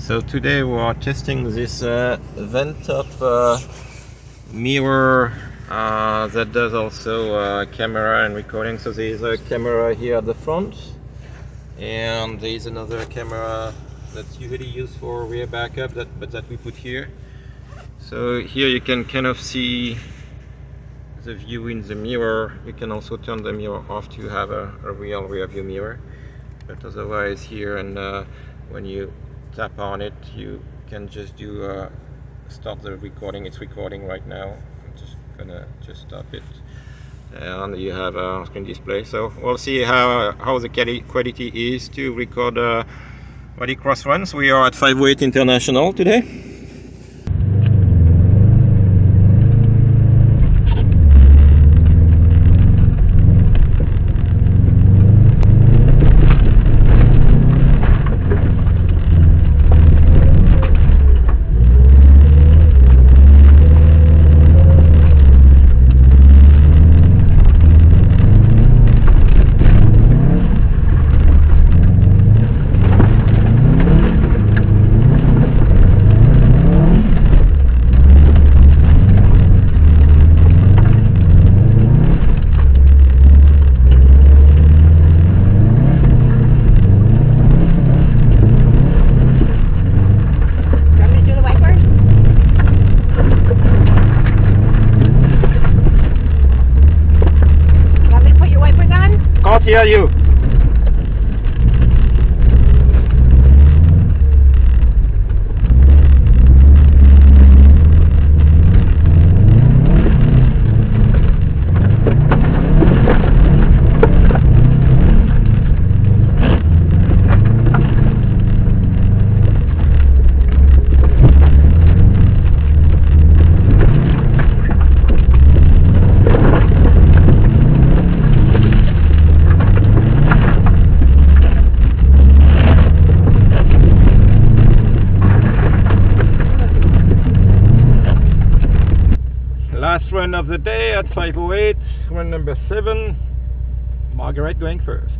So today we are testing this VanTop mirror that does also camera and recording. So there is a camera here at the front, and there is another camera that's usually used for rear backup but that we put here. So here you can kind of see the view in the mirror. You can also turn the mirror off to have a real rear view mirror, but otherwise here, and when you tap on it you can just do start the recording. It's recording right now. I'm just gonna stop it, and you have a screen display. So we'll see how the quality is to record rally cross runs. We are at 508 International today. Can't hear you. Last run of the day at 508, run number 7. Margaret going first.